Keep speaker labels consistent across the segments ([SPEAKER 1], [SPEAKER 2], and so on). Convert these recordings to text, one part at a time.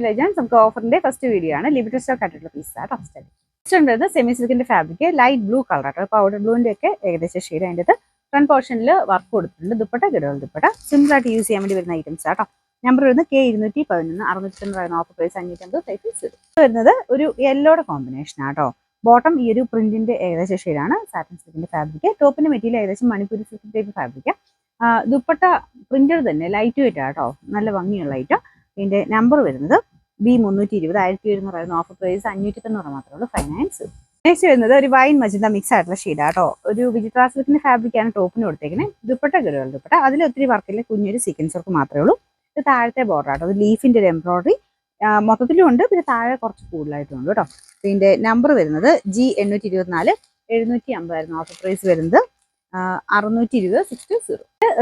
[SPEAKER 1] Legends നമുക്ക് ഓഫറിന്റെ first video ആണ്. ലിമിറ്റഡ് സ്റ്റോക്ക് ആയിട്ടുള്ള പീസ് ആട്ടോ. നെക്സ്റ്റ് ഉണ്ട് സെമി സിൽക്കിന്റെ ഫാബ്രിക് ലൈറ്റ് ബ്ലൂ കളർ ആട്ടോ. പൗഡർ ബ്ലൂവിന്റെ ഒക്കെ ഏകദേശം ഷെയ്ഡ്. അതിൻ്റെ ഫ്രണ്ട് പോർഷനിൽ വർക്ക് കൊടുത്തിട്ടുണ്ട്. ദുപ്പട്ട ഗഡോൾ ദുപ്പട്ട സിമ്പിൾ ആയിട്ട് യൂസ് ചെയ്യാൻ വേണ്ടി വരുന്ന ഐറ്റംസ് ആട്ടോ. നമ്പർ വരുന്നത് K211 690 ഓഫർ പ്രൈസ് 550 വരുന്നത് ഒരു യെല്ലോയുടെ കോമ്പിനേഷൻ ആട്ടോ. ബോട്ടം ഈ ഒരു പ്രിന്റിന്റെ ഏകദേശം ഷെയ്ഡാണ്. സാറ്റിൻ സിൽക്കിന്റെ ഫാബ്രിക്. ടോപ്പിന്റെ മെറ്റീരിയൽ ഏകദേശം Manipuri silk type fabric. Dupatta printed തന്നെ ലൈറ്റ് വെയിറ്റ് ആട്ടോ. നല്ല ഭംഗിയുള്ള ഐറ്റം. ഇതിന്റെ നമ്പർ വരുന്നത് B320 1700 ഓഫർ പ്രൈസ് 590 മാത്രമേ ഉള്ളൂ. ഫൈനാൻസ്. നെക്സ്റ്റ് വരുന്നത് ഒരു വൈൻ മജന്ത മിക്സ് ആയിട്ടുള്ള ഷെയ്ഡ് ആട്ടോ. ഒരു വിചിത്ര സിൽക്കിന്റെ ഫാബ്രിക് ആണ് ടോപ്പിന് കൊടുത്തേക്കുന്നത്. ദുപ്പട്ട ഗഡോൾ ദുപ്പട്ട. അതിൽ ഒത്തിരി വർക്കില്ല, കുഞ്ഞൊരു സീക്വൻസ് വർക്ക് മാത്രമേ ഉള്ളൂ. ഇത് താഴത്തെ ബോർഡർ ആട്ടോ. അത് ലീഫിന്റെ ഒരു എംബ്രോയിഡറി മൊത്തത്തിലും ഉണ്ട്, പിന്നെ താഴെ കുറച്ച് കൂടുതലായിട്ടുണ്ട് കേട്ടോ. ഇതിന്റെ നമ്പർ വരുന്നത് G824 750 ഓഫർ പ്രൈസ് വരുന്നത് 620 620.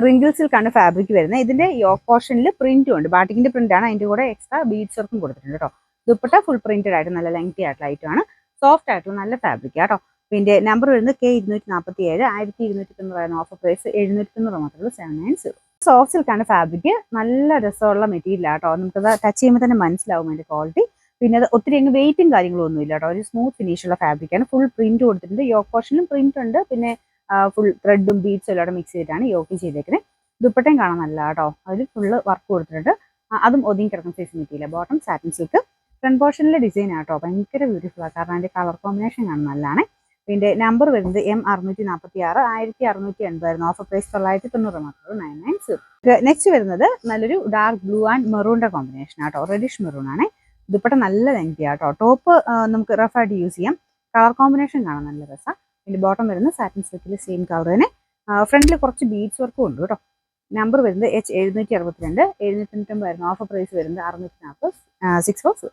[SPEAKER 1] റിങ്കിൾ സിൽക്കാണ് ഫാബ്രിക് വരുന്നത്. ഇതിന്റെ യോക്ക് പോർഷനിൽ പ്രിന്റും ഉണ്ട്. ബാട്ടിക്കിന്റെ പ്രിന്റ് ആണ്. അതിന്റെ കൂടെ എക്സ്ട്രാ ബീഡ്സ് വർക്കും കൊടുത്തിട്ടുണ്ട് കേട്ടോ. ദുപ്പട്ട ഫുൾ പ്രിന്റഡ് ആയിട്ട് നല്ല ലെങ്തി ആയിട്ടുള്ള ഐറ്റം ആണ്. സോഫ്റ്റ് ആയിട്ടുള്ള നല്ല ഫാബ്രിക് ആട്ടോ. ഇതിന്റെ നമ്പർ വരുന്നത് K247 1290 ഓഫർ പ്രൈസ് 790 മാത്രമേ. 790. സോഫ്റ്റ് സിൽക്കാണ് ഫാബ്രിക്. നല്ല രസമുള്ള മെറ്റീരിയൽ ആട്ടോ. നമുക്കത് ടച്ച് ചെയ്യുമ്പോൾ തന്നെ മനസ്സിലാവും അതിന്റെ ക്വാളിറ്റി. പിന്നെ അത് ഒത്തിരി അങ്ങ് വെയിറ്റും കാര്യങ്ങളും ഒന്നും ഇല്ല കേട്ടോ. ഒരു സ്മൂത്ത് ഫിനിഷ് ഉള്ള ഫാബ്രിക് ആണ്. ഫുൾ പ്രിന്റ് കൊടുത്തിട്ടുണ്ട്. യോക്ക് പോർഷനിലും പ്രിന്റ് ഉണ്ട്. പിന്നെ ഫുൾ ത്രെഡും ബീഡ്സും എല്ലാം മിക്സ് ചെയ്തിട്ടാണ് യോക്ക് ചെയ്തേക്കുന്നത്. ദുപ്പട്ടയും കാണാൻ നല്ല കേട്ടോ. അതിൽ ഫുള്ള് വർക്ക് കൊടുത്തിട്ടുണ്ട്. അതും ഒതുങ്ങി കിടക്കുന്ന size material. Bottom satin silk. Front പോർഷനിലെ ഡിസൈൻ ആട്ടോ. ഭയങ്കര ബ്യൂട്ടിഫുൾ ആണ്. കാരണം അതിന്റെ കളർ കോമ്പിനേഷൻ കാണാൻ നല്ലതാണ്. ഇതിന്റെ നമ്പർ വരുന്നത് M646 1680 ഓഫർ പ്രൈസ് 990 മാത്രമേ. 990. നെക്സ്റ്റ് വരുന്നത് നല്ലൊരു ഡാർക്ക് ബ്ലൂ ആൻഡ് മെറൂണിന്റെ കോമ്പിനേഷൻ ആട്ടോ. റെഡിഷ് മെറൂൺ ആണ്. ദുപ്പട്ട നല്ല ലെങ്തി ആട്ടോ. ടോപ്പ് നമുക്ക് റഫ് ആയിട്ട് യൂസ് ചെയ്യാം. കളർ കോമ്പിനേഷൻ കാണാൻ നല്ല രസം. ഇതിന്റെ ബോട്ടം വരുന്നത് സാറ്റിൻ സിൽക്കിൽ സെയിം കളർ തന്നെ. ഫ്രണ്ടിൽ കുറച്ച് ബീഡ്സ് വർക്കും ഉണ്ട് കേട്ടോ. നമ്പർ വരുന്നത് H762 790 ഓഫർ പ്രൈസ് വരുന്നത് 640 640.